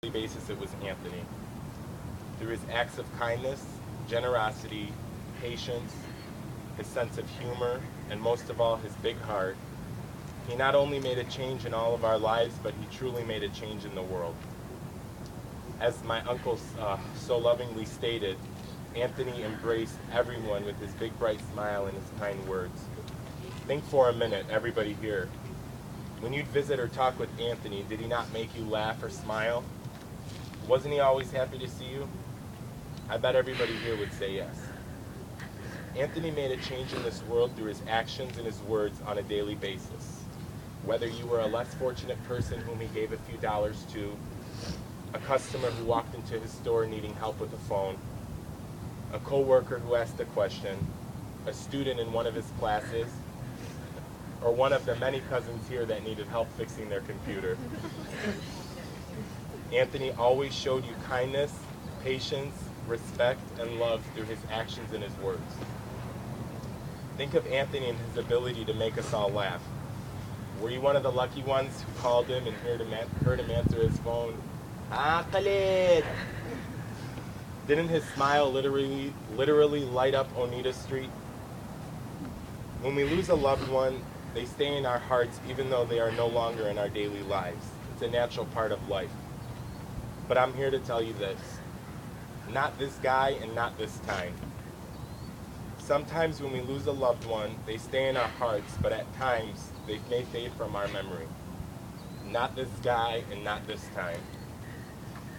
daily basis, it was Anthony. Through his acts of kindness, generosity, patience, his sense of humor, and most of all, his big heart, he not only made a change in all of our lives, but he truly made a change in the world. As my uncle so lovingly stated, Anthony embraced everyone with his big bright smile and his kind words. Think for a minute, everybody here. When you'd visit or talk with Anthony, did he not make you laugh or smile? Wasn't he always happy to see you? I bet everybody here would say yes. Anthony made a change in this world through his actions and his words on a daily basis. Whether you were a less fortunate person whom he gave a few dollars to, a customer who walked into his store needing help with a phone, a co-worker who asked a question, a student in one of his classes, or one of the many cousins here that needed help fixing their computer. Anthony always showed you kindness, patience, respect, and love through his actions and his words. Think of Anthony and his ability to make us all laugh. Were you one of the lucky ones who called him and heard him answer his phone? Ah, Khalid! Didn't his smile literally light up Oneida Street? When we lose a loved one, they stay in our hearts even though they are no longer in our daily lives. It's a natural part of life. But I'm here to tell you this. Not this guy and not this time. Sometimes when we lose a loved one, they stay in our hearts, but at times they may fade from our memory. Not this guy and not this time.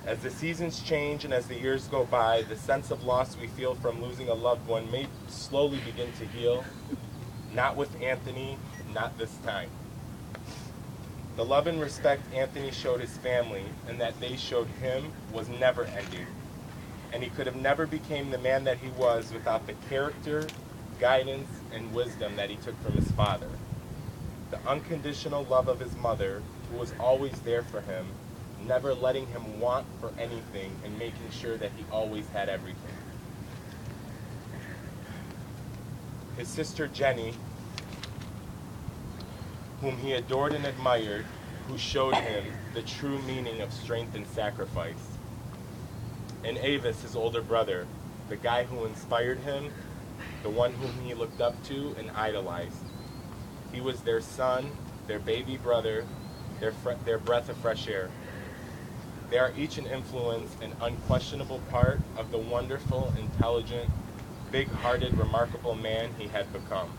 As the seasons change and as the years go by, the sense of loss we feel from losing a loved one may slowly begin to heal. Not with Anthony, not this time. The love and respect Anthony showed his family and that they showed him was never ending. And he could have never became the man that he was without the character, guidance, and wisdom that he took from his father. The unconditional love of his mother, who was always there for him, never letting him want for anything and making sure that he always had everything. His sister Jenny, whom he adored and admired, who showed him the true meaning of strength and sacrifice. And Avis, his older brother, the guy who inspired him, the one whom he looked up to and idolized. He was their son, their baby brother, their breath of fresh air. They are each an influence and unquestionable part of the wonderful, intelligent, big-hearted, remarkable man he had become.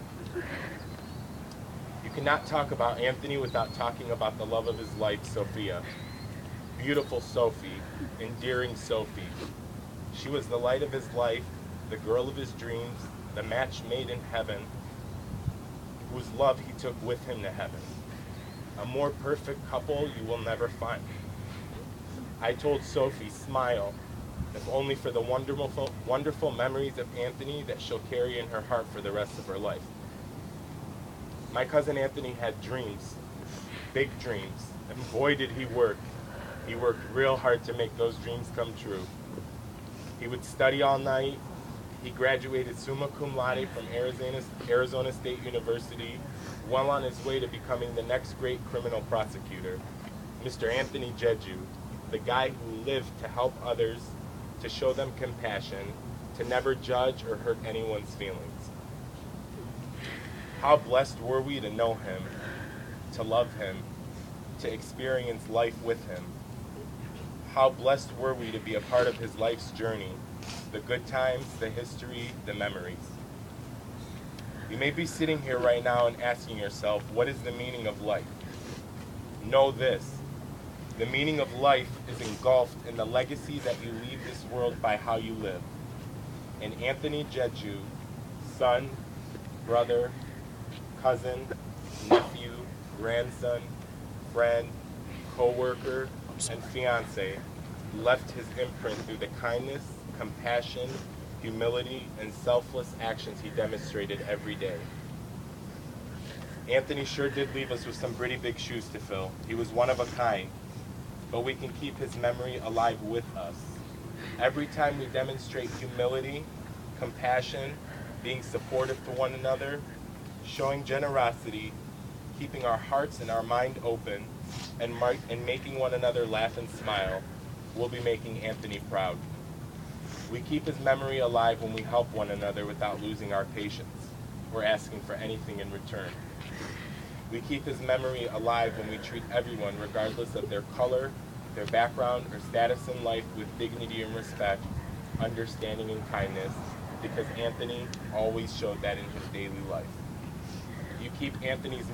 You cannot talk about Anthony without talking about the love of his life, Sophia. Beautiful Sophie, endearing Sophie. She was the light of his life, the girl of his dreams, the match made in heaven, whose love he took with him to heaven. A more perfect couple you will never find. I told Sophie, smile, if only for the wonderful memories of Anthony that she'll carry in her heart for the rest of her life. My cousin Anthony had dreams, big dreams, and boy did he work. He worked real hard to make those dreams come true. He would study all night. He graduated summa cum laude from Arizona State University, well on his way to becoming the next great criminal prosecutor, Mr. Anthony Jajou, the guy who lived to help others, to show them compassion, to never judge or hurt anyone's feelings. How blessed were we to know him, to love him, to experience life with him. How blessed were we to be a part of his life's journey, the good times, the history, the memories. You may be sitting here right now and asking yourself, what is the meaning of life? Know this. The meaning of life is engulfed in the legacy that you leave this world by how you live. And Anthony Jajou, son, brother, cousin, nephew, grandson, friend, co-worker, and fiance, left his imprint through the kindness, compassion, humility, and selfless actions he demonstrated every day. Anthony sure did leave us with some pretty big shoes to fill. He was one of a kind, but we can keep his memory alive with us. Every time we demonstrate humility, compassion, being supportive to one another, showing generosity, keeping our hearts and our mind open, and making one another laugh and smile, we'll be making Anthony proud. We keep his memory alive when we help one another without losing our patience or asking for anything in return. We keep his memory alive when we treat everyone, regardless of their color, their background, or status in life, with dignity and respect, understanding and kindness, because Anthony always showed that in his daily life. You keep Anthony's